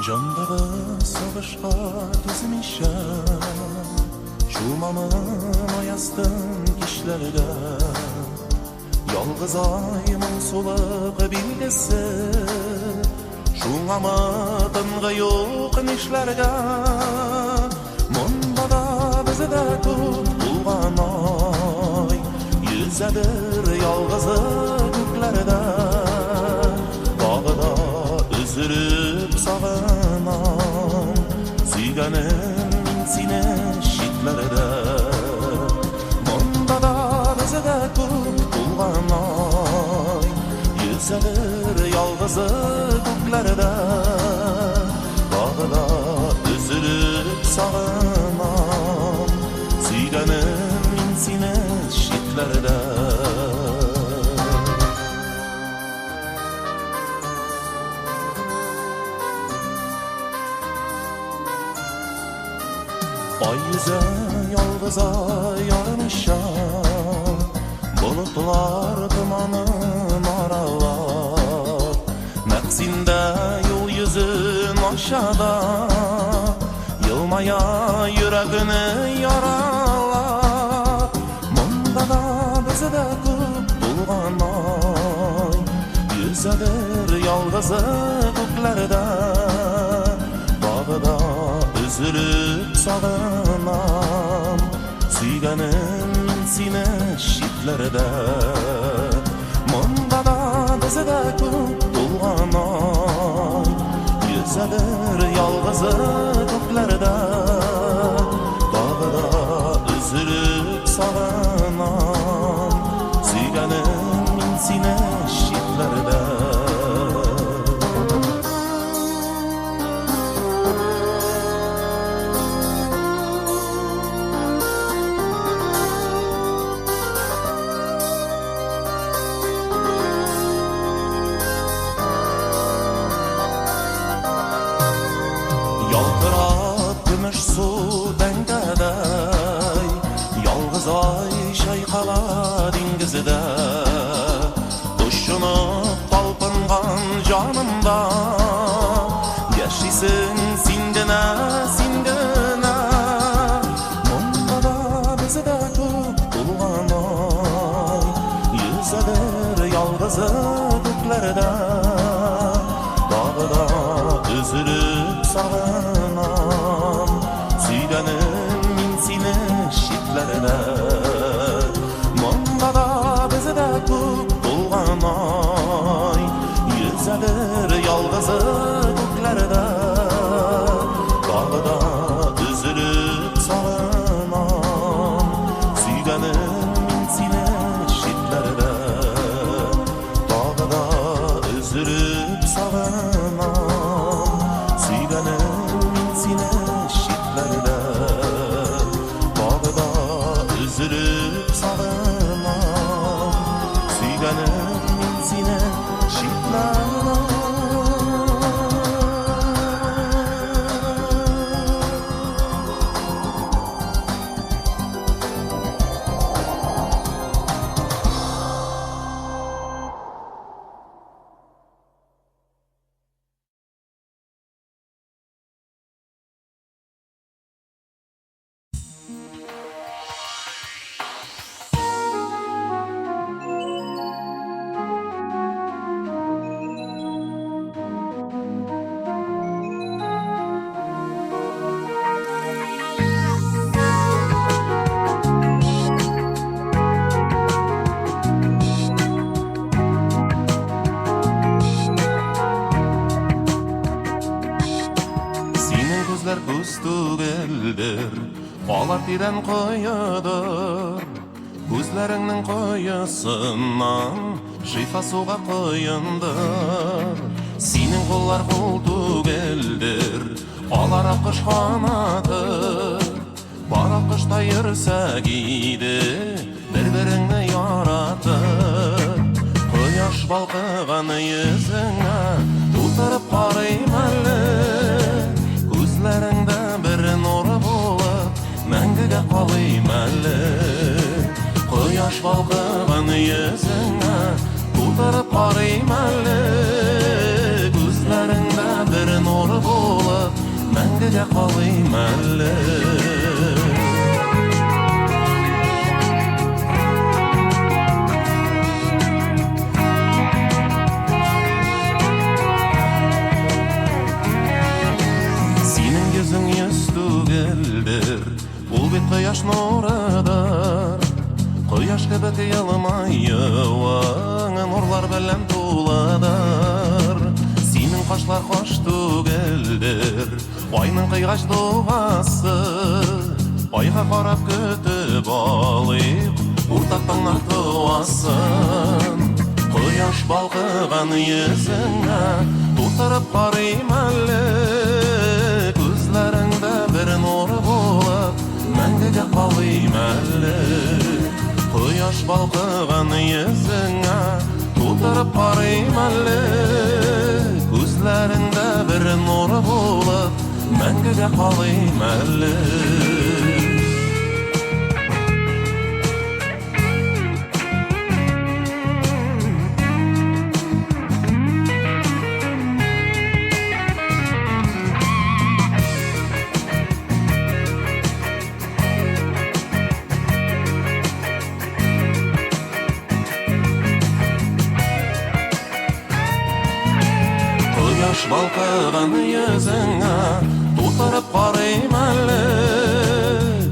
Candağı savaşqa tüzmüşəm Şumamın ayastın kişlərdə Yalğız ayımın soluq bilgisi Şumamadınğı yox nişlərdə Munda da bizi də tutulğan ay Yüzədir yalğızı göklərdə Bağda üzülüp sağınam Süygenim sine şitlerde Munda da bizi de tutulğan ay Yüzədir yalğızı göklerde Bağda üzülüp sağınam Süygenim sine şitlerde Ay yüze yalğıza yarmışam Bulutlar dumanın aralar Məqsində yol yüzün aşağıda Yılmaya yüreğini yaralar Munda da bizi de tutulğan ay Yüzədir yalğızı göklerde Bağda üzülüp sağınam Süygenim sine şitlerde Munda da bizi de tutulğan ay Yüzədir yalğızı göklerde Bağda üzülüp sağınam Süygenim sine şitlerde Yaltırat gümüş su dengedey Yalğız ay şayqala dingizide Uşunup talpıngan canımda Yaşisin sindine sindine Munda da bizi de tutulğan ay Yüzədir yalğızı göklerde Bağda üzülüp sağınam Süygenim sine şitlerde Munda da bizi de tutulğan ay Yüzədir yalğızı göklerde Bağda üzülüp sağınam Süygenim sine şitlerde Bağda üzülüp sağınam Süygenim sine şitlerde Bağda üzülüp sağınam Süygenim sine şitlerde Güzdügeldir, ağlar diren koyudur Gözlerinin koyusundan şifa suğa koyundur Senin kollar kultugeldir, ağlar akış kanadır Var akışta yürse giydi, birbirini yaratır Koyaş balkıgan yüzüne, tuturup karayım Gözlerinde bir nur bulup, məngəgə qalayım əli Koyaş balqıgan yüzüne, tuturup karayım əli Gözlerinde bir nur bulup мәңгіге қалайым әлі. Сенің кезің есту келдір, бұл бет қияш нұрыдар. Қияш кебек елмайыуың, нұрлар білем туладыр. Сенің қашлар қош түгелдір, айның қиғаш дұғасы. Айға қарап күтіп алайық, ұртақтың нақтуасын. Қияш балқыған езіңе тұтырып қарайым әлі. Көзлеріңді бір нұры болып, мәңгіге қалайым әлі. Қияш балқыған езіңе тұтырып қарайым әлі. Көзлеріңді бір нұры болып, мәңгіге қалайым әлі. Қияш балқыған езіңе тұтырып қарайым әлі.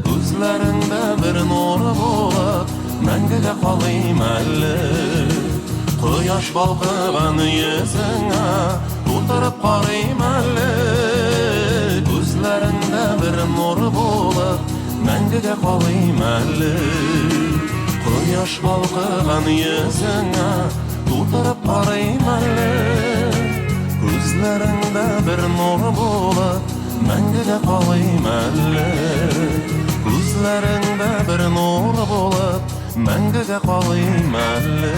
Көзлеріңді бір нұры болып, мәңгіге қалайым әлі. Қияш балқыған езіңе тұтырып қарайым әлі. Көзлеріңді бір нұры болып, мәңгіге қалайым әлі. Қияш балқыған езіңе тұтырып қарайым әлі. Көзлеріңді бір нұры болып, мәңгіге қалайым әлі. Көзлеріңді бір нұры болып, мәңгіге қалайым әлі.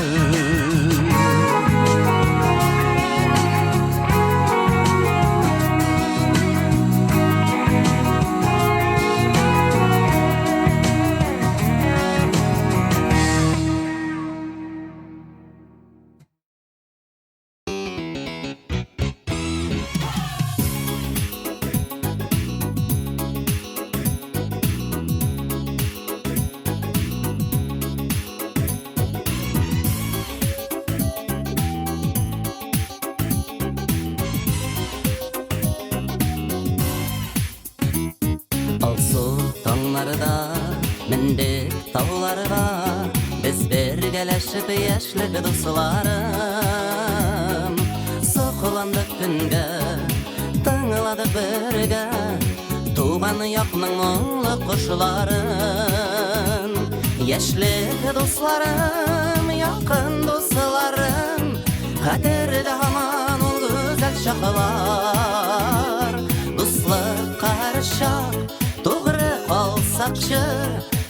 Мендік тауларға біз бергелешіп ешлік дұсыларым. Соқыландық күнге, тыңыладық бірге, туған яқның мұңлы құшыларын. Ешлік дұсларым, яқын дұсыларым, қатерді аман ол güzel шақылар. Дұслық қарышақ, тоғыры қалсақшы,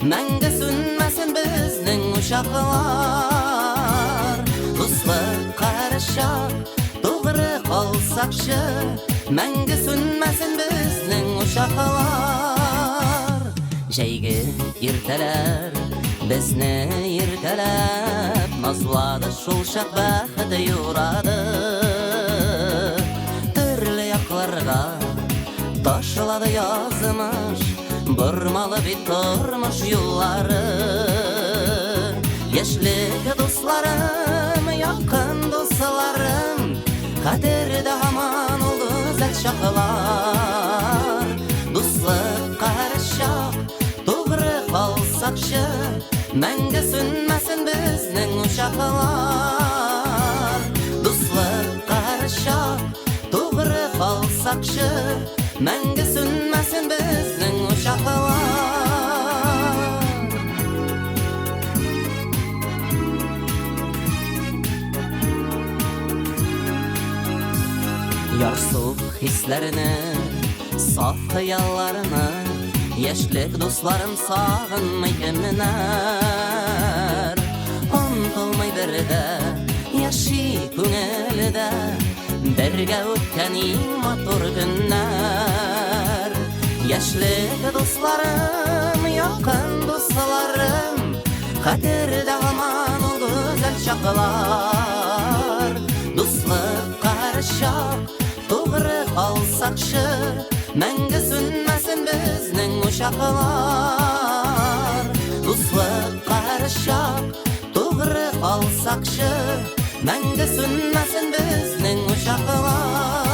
мәңгі сүнмәсін біздің ұшақлар. Дұслық қарышақ, тоғыры қалсақшы, мәңгі сүнмәсін біздің ұшақлар. Жәйгі ертелер, бізні ертелеп, назлады шулшақ бәқіті юрады. Түрлі яқларға ташылады язымыш, бұрмалы бит тұрмыш юллары. Ешлік дұсларым, яқын дұсларым, қатерді аман ол güzel шақылар. Дұслық қарышақ, тоғыры қалсақшы, мәңгі сүнмәсін біздің ұшақлар. Дұслық қарышақ, тоғыры қалсақшы, мәңгі сүнмәсін біздің ұшақлар. Ярсуқ хисләріні, саф қиялларыны, ешлік дұсларым сағынмай кемінер. Ұмтылмай бірді, яши көңілді, бірге өткен матур күннер. Ешлік дұсларым, яқын дұсларым, қатерді аман ол güzel шақылар. Дұслық қарышақ, тоғыры қалсақшы, мәңгі bizning uşaqlar. Dostluq qarışaq, to'g'ri qolsaqchi, manga sunmasin bizning uşaqlar.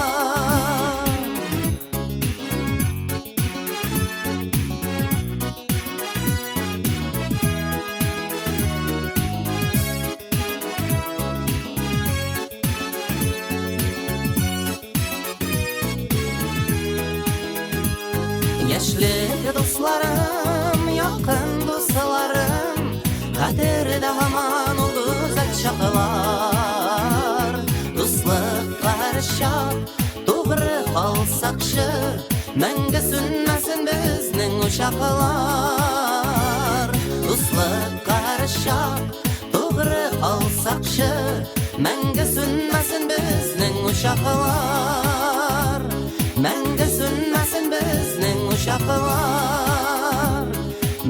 Yaşlik dostlarım, yakın dostlarım, kaderdə haman olacak çağlar. Dostluq qarışaq, doğru qalsaqşı, məngə sünməsin bizning uşaqlar. Dostluq qarışaq, doğru qalsaqşı, məngə sünməsin bizning uşaqlar. Məngə sünməsin bizning uşaqlar.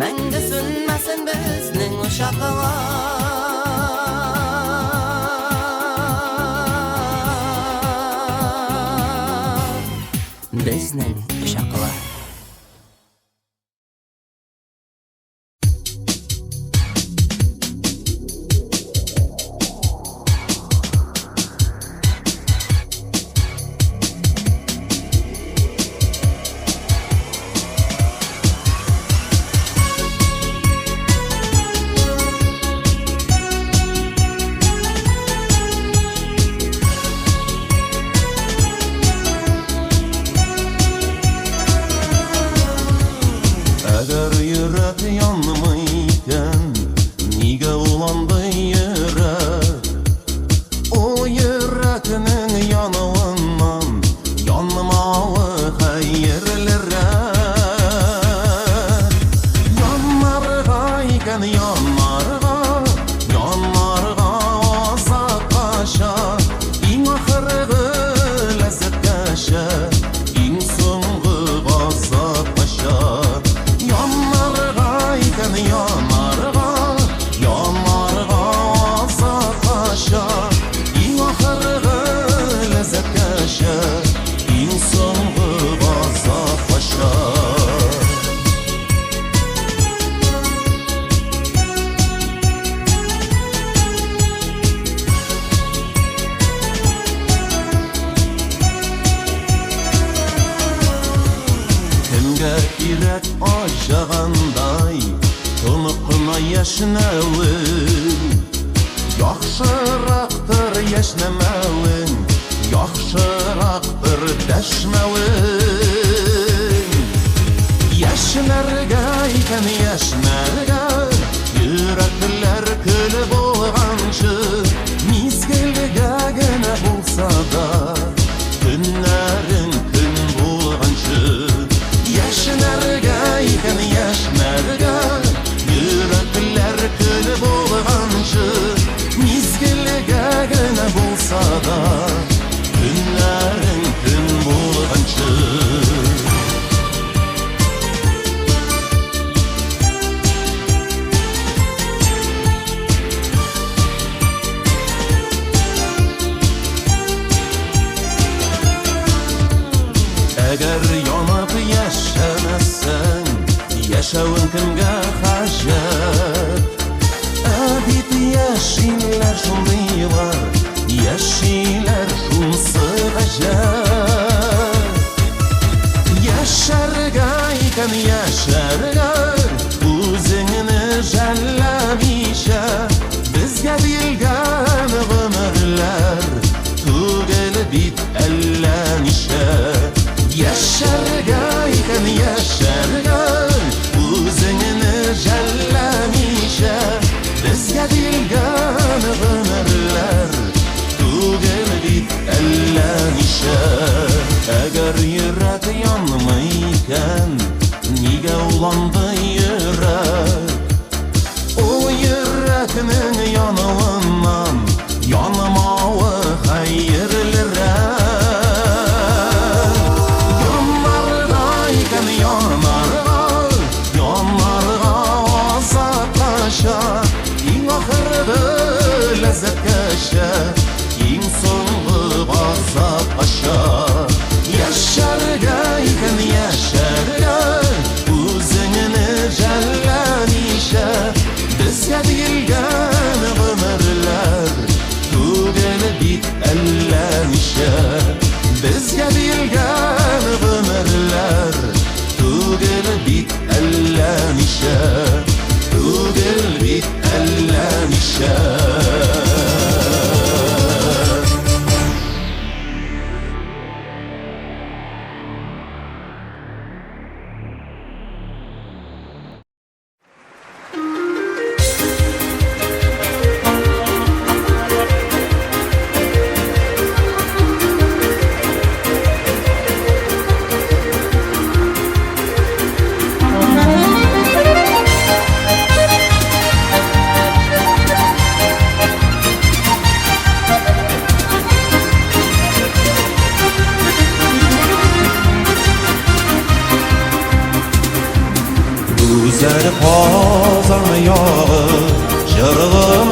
Məngə sünməsin bizning uşaqlar. Bizning uşaqlar. Eğer yürek yanmayken niye ulandı yürek? O yüreğinin yanığından yanmalı hayırlere. Yanlargayken yanlarga azaplaşa, in ahırgı lezzet yaşa, in songu azaplaşa. Yanlarga azaplaşa, in ahırgı lezzet yaşa, in songu azaplaşa. Kimge kirek aşağınday, tunukuna yaşnavın. Yaxşıraqtır yaşnamavın, yaxşıraqtır dəşmavın. Yaşnarga iken yaşnarga, yürekler kül bolğançı, mizgilga gene bulsa da, günlerin gün bulğançı. Yaşnarga iken yaşnarga, yürekler kül bolğançı, mizgilga gene bulsa da, günlerin gün bulğançı. Eğer yanıp yaşamazsan, yaşavın kimge hacet? Abid yaşiler şundaylar, yaşiler şunsı gacet. Yaşarga iken yaşarga, o'zingni jallamisha, bizga bilgan ömürler, tugil bit allanisha. Yaşarga iken yaşarga, o'zingni jallamisha, bizga bilgan ömürler, tugil bit allanisha. Eğer yürek yanmayken niye ulandı yürek? O yüreğinin yanığından yanmalı hayırlere. Yanlargayken yanlarga azaplaşa, in ahırgı lezzet yaşa, in songu azaplaşa. Yaşarga iken yaşarga, Güzel Qozon yağı, jırgım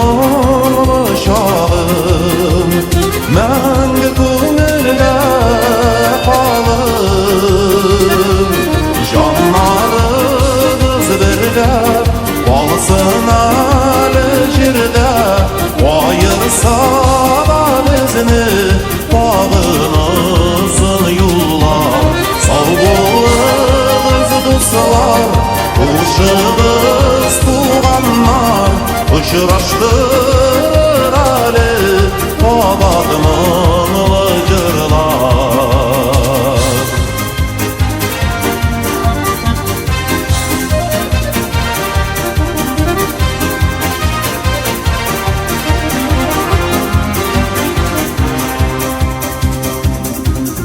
uşağım, Мәңгі көңілде қалып, жанарыбыз бірлеп, болсын әлі жерде, айырса да бізді бағынызын юллар. Сау болыңыз достар, қошығыз туғаннар, ұшыраштыр әлі Qobaq мұңлы жырлар.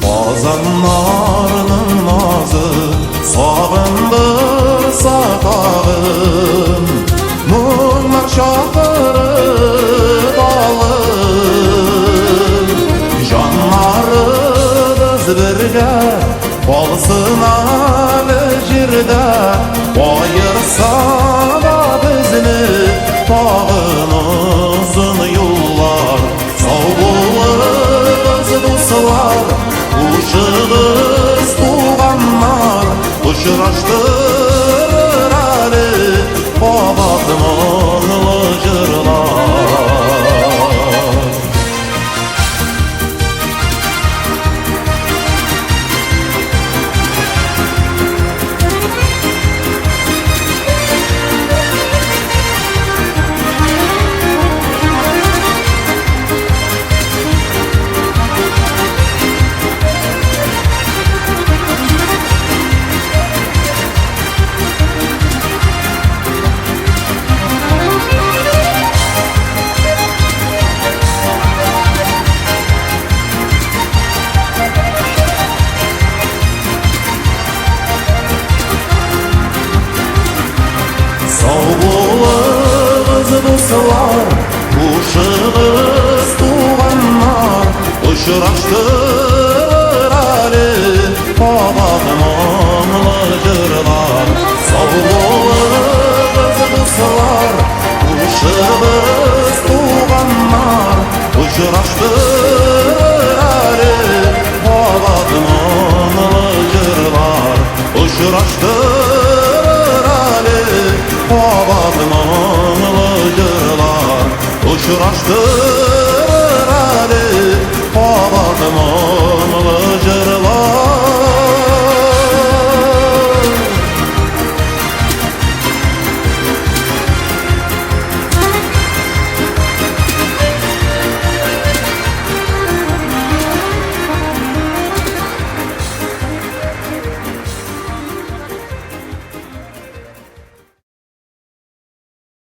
Qozonlarning nozi sog'indirsa tag'in, muңlar chaqirib birge bolsun ali jirde, ayırsa da bizni tağınızın yollar. Sağ bolыңыз dostlar, uşağız tuğanlar, uçuraştırır ali Qobaq мұңлы jırlar. Sağ bolыңыз dostlar, uşağız tuğanlar, uçuraştır әлі Qobaq мұңлы